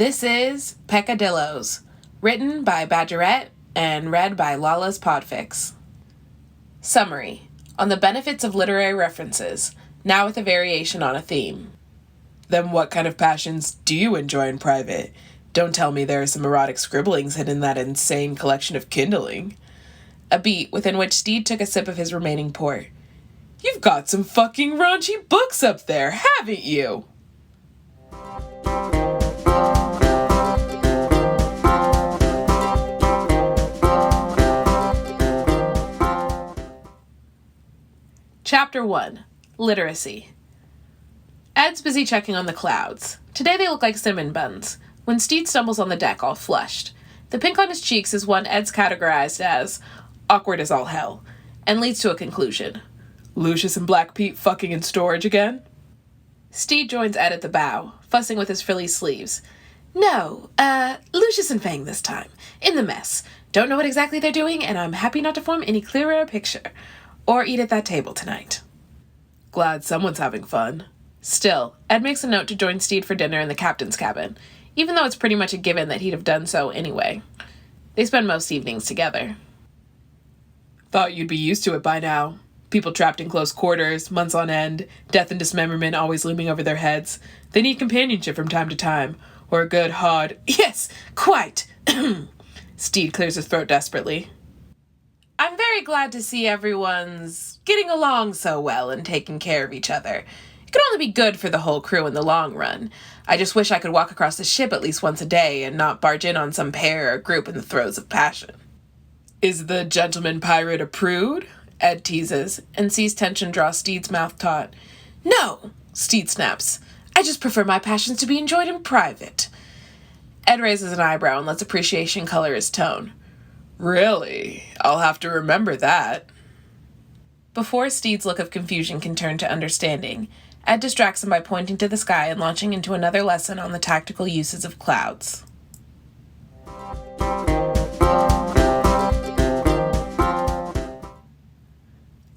This is Peccadilloes, written by Badgerette and read by Lalaspodfics. Summary: on the benefits of literary references, now with a variation on a theme. Then what kind of passions do you enjoy in private? Don't tell me there are some erotic scribblings hidden in that insane collection of kindling. A beat within which Stede took a sip of his remaining port. You've got some fucking raunchy books up there, haven't you? Chapter 1. Literacy. Ed's busy checking on the clouds. Today they look like cinnamon buns, when Stede stumbles on the deck all flushed. The pink on his cheeks is one Ed's categorized as awkward as all hell, and leads to a conclusion. Lucius and Black Pete fucking in storage again? Stede joins Ed at the bow, fussing with his frilly sleeves. No, Lucius and Fang this time. In the mess. Don't know what exactly they're doing, and I'm happy not to form any clearer picture. Or eat at that table tonight. Glad someone's having fun. Still, Ed makes a note to join Stede for dinner in the captain's cabin, even though it's pretty much a given that he'd have done so anyway. They spend most evenings together. Thought you'd be used to it by now. People trapped in close quarters, months on end, death and dismemberment always looming over their heads. They need companionship from time to time, or a good, hard, yes, quite. Stede clears his throat desperately. I'm very glad to see everyone's getting along so well and taking care of each other. It could only be good for the whole crew in the long run. I just wish I could walk across the ship at least once a day and not barge in on some pair or group in the throes of passion. Is the gentleman pirate a prude? Ed teases, and sees tension draw Stede's mouth taut. No, Stede snaps. I just prefer my passions to be enjoyed in private. Ed raises an eyebrow and lets appreciation color his tone. Really? I'll have to remember that. Before Stede's look of confusion can turn to understanding, Ed distracts him by pointing to the sky and launching into another lesson on the tactical uses of clouds.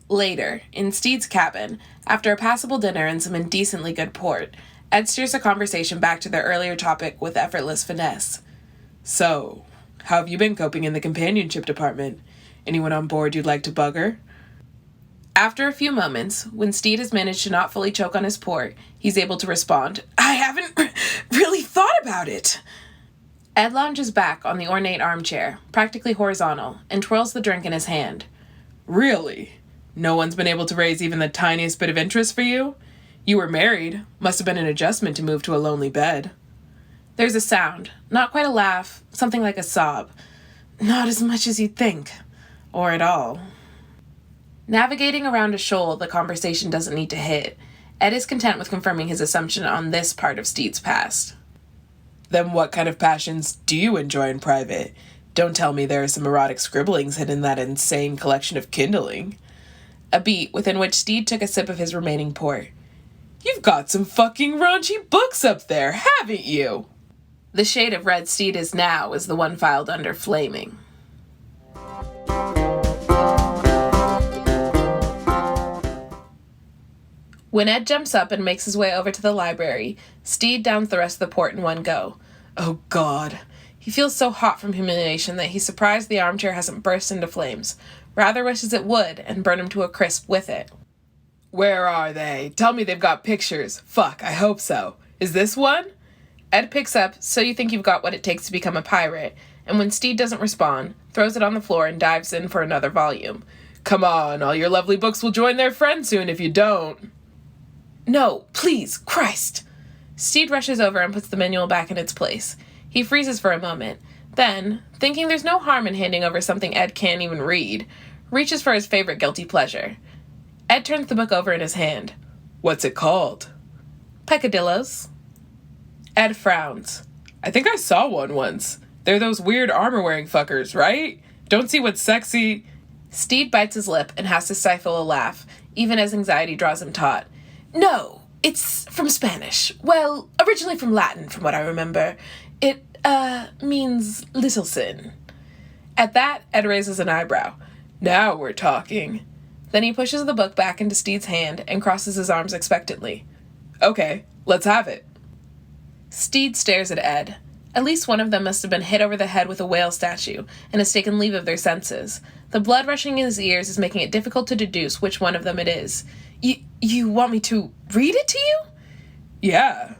Later, in Stede's cabin, after a passable dinner and some indecently good port, Ed steers the conversation back to their earlier topic with effortless finesse. So, how have you been coping in the companionship department? Anyone on board you'd like to bugger? After a few moments, when Stede has managed to not fully choke on his port, he's able to respond, I haven't really thought about it. Ed lounges back on the ornate armchair, practically horizontal, and twirls the drink in his hand. Really? No one's been able to raise even the tiniest bit of interest for you? You were married. Must have been an adjustment to move to a lonely bed. There's a sound, not quite a laugh, something like a sob. Not as much as you'd think. Or at all. Navigating around a shoal the conversation doesn't need to hit, Ed is content with confirming his assumption on this part of Stede's past. Then what kind of passions do you enjoy in private? Don't tell me there are some erotic scribblings hidden in that insane collection of kindling. A beat within which Stede took a sip of his remaining port. You've got some fucking raunchy books up there, haven't you? The shade of red Stede is now is the one filed under flaming. When Ed jumps up and makes his way over to the library, Stede downs the rest of the port in one go. Oh God. He feels so hot from humiliation that he's surprised the armchair hasn't burst into flames. Rather wishes it would, and burn him to a crisp with it. Where are they? Tell me they've got pictures. Fuck, I hope so. Is this one? Ed picks up So You Think You've Got What It Takes to Become a Pirate, and when Stede doesn't respond, throws it on the floor and dives in for another volume. Come on, all your lovely books will join their friends soon if you don't. No, please, Christ. Stede rushes over and puts the manual back in its place. He freezes for a moment, then, thinking there's no harm in handing over something Ed can't even read, reaches for his favorite guilty pleasure. Ed turns the book over in his hand. What's it called? Peccadilloes. Ed frowns. I think I saw one once. They're those weird armor-wearing fuckers, right? Don't see what's sexy. Stede bites his lip and has to stifle a laugh, even as anxiety draws him taut. No, it's from Spanish. Well, originally from Latin, from what I remember. It, means little sin. At that, Ed raises an eyebrow. Now we're talking. Then he pushes the book back into Stede's hand and crosses his arms expectantly. Okay, let's have it. Stede stares at Ed. At least one of them must have been hit over the head with a whale statue and has taken leave of their senses. The blood rushing in his ears is making it difficult to deduce which one of them it is. You want me to read it to you? Yeah.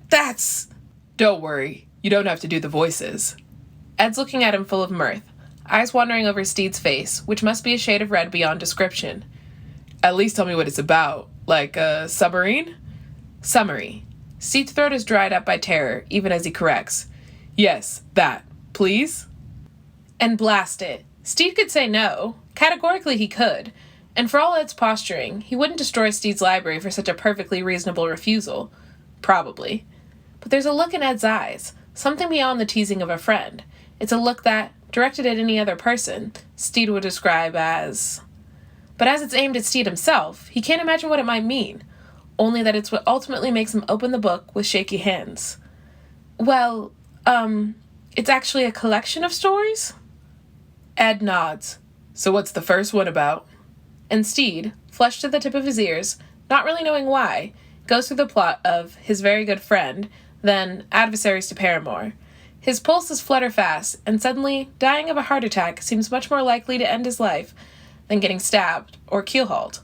That's... Don't worry, you don't have to do the voices. Ed's looking at him full of mirth, eyes wandering over Stede's face, which must be a shade of red beyond description. At least tell me what it's about. Like a submarine? Summary. Stede's throat is dried up by terror, even as he corrects. Yes, that. Please? And blast it. Stede could say no. Categorically he could. And for all Ed's posturing, he wouldn't destroy Stede's library for such a perfectly reasonable refusal. Probably. But there's a look in Ed's eyes, something beyond the teasing of a friend. It's a look that, directed at any other person, Stede would describe as... But as it's aimed at Stede himself, he can't imagine what it might mean. Only that it's what ultimately makes him open the book with shaky hands. Well, it's actually a collection of stories? Ed nods. So what's the first one about? And Stede, flushed to the tip of his ears, not really knowing why, goes through the plot of His Very Good Friend, then Adversaries to Paramore. His pulses flutter fast, and suddenly, dying of a heart attack seems much more likely to end his life than getting stabbed or keelhauled.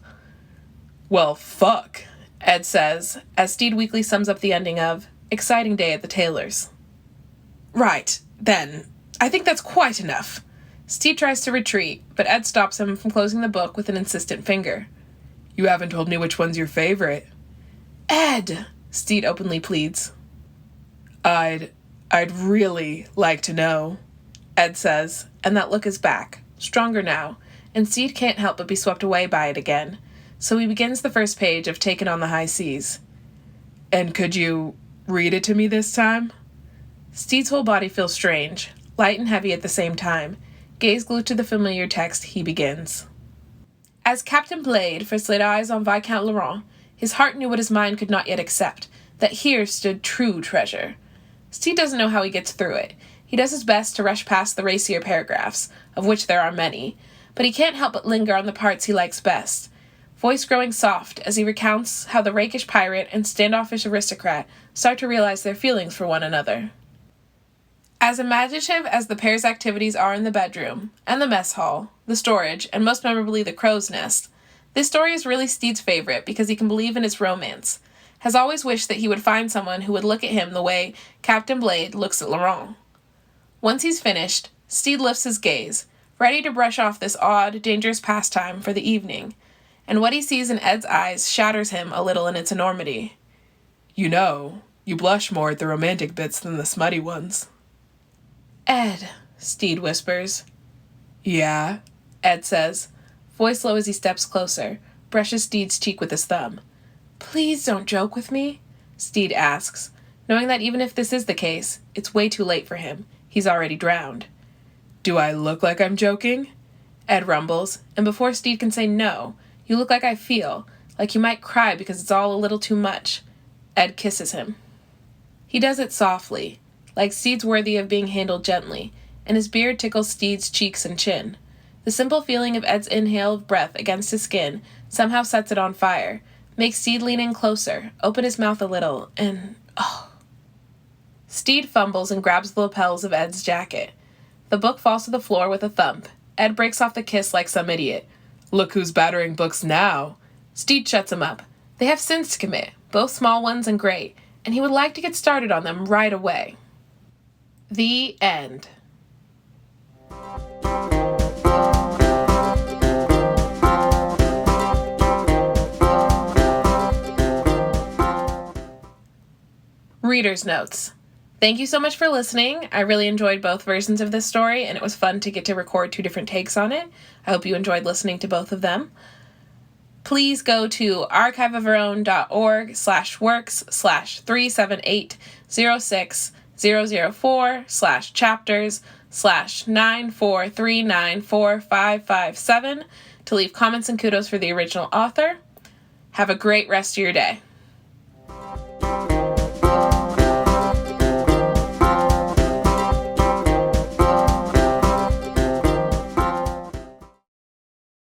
Well, fuck, Ed says, as Stede weakly sums up the ending of Exciting Day at the Tailor's. Right, then. I think that's quite enough. Stede tries to retreat, but Ed stops him from closing the book with an insistent finger. You haven't told me which one's your favorite. Ed, Stede openly pleads. I'd really like to know, Ed says, and that look is back, stronger now, and Stede can't help but be swept away by it again. So he begins the first page of Taken on the High Seas. And could you read it to me this time? Stede's whole body feels strange, light and heavy at the same time. Gaze glued to the familiar text, he begins. As Captain Blade first laid eyes on Viscount Laurent, his heart knew what his mind could not yet accept, that here stood true treasure. Stede doesn't know how he gets through it. He does his best to rush past the racier paragraphs, of which there are many, but he can't help but linger on the parts he likes best, voice growing soft as he recounts how the rakish pirate and standoffish aristocrat start to realize their feelings for one another. As imaginative as the pair's activities are in the bedroom, and the mess hall, the storage, and most memorably the crow's nest, this story is really Stede's favorite because he can believe in its romance, has always wished that he would find someone who would look at him the way Captain Blade looks at Laurent. Once he's finished, Stede lifts his gaze, ready to brush off this odd, dangerous pastime for the evening, and what he sees in Ed's eyes shatters him a little in its enormity. You know, you blush more at the romantic bits than the smutty ones. Ed, Stede whispers. Yeah? Ed says, voice low as he steps closer, brushes Stede's cheek with his thumb. Please don't joke with me, Stede asks, knowing that even if this is the case, it's way too late for him. He's already drowned. Do I look like I'm joking? Ed rumbles, and before Stede can say no, you look like I feel, like you might cry because it's all a little too much. Ed kisses him. He does it softly, like Stede's worthy of being handled gently, and his beard tickles Stede's cheeks and chin. The simple feeling of Ed's inhale of breath against his skin somehow sets it on fire, makes Stede lean in closer, open his mouth a little, and oh. Stede fumbles and grabs the lapels of Ed's jacket. The book falls to the floor with a thump. Ed breaks off the kiss like some idiot. Look who's battering books now. Stede shuts him up. They have sins to commit, both small ones and great, and he would like to get started on them right away. The end. Reader's notes. Thank you so much for listening. I really enjoyed both versions of this story, and it was fun to get to record two different takes on it. I hope you enjoyed listening to both of them. Please go to archiveofourown.org/works/378-06-004/chapters/943945557 to leave comments and kudos for the original author. Have a great rest of your day.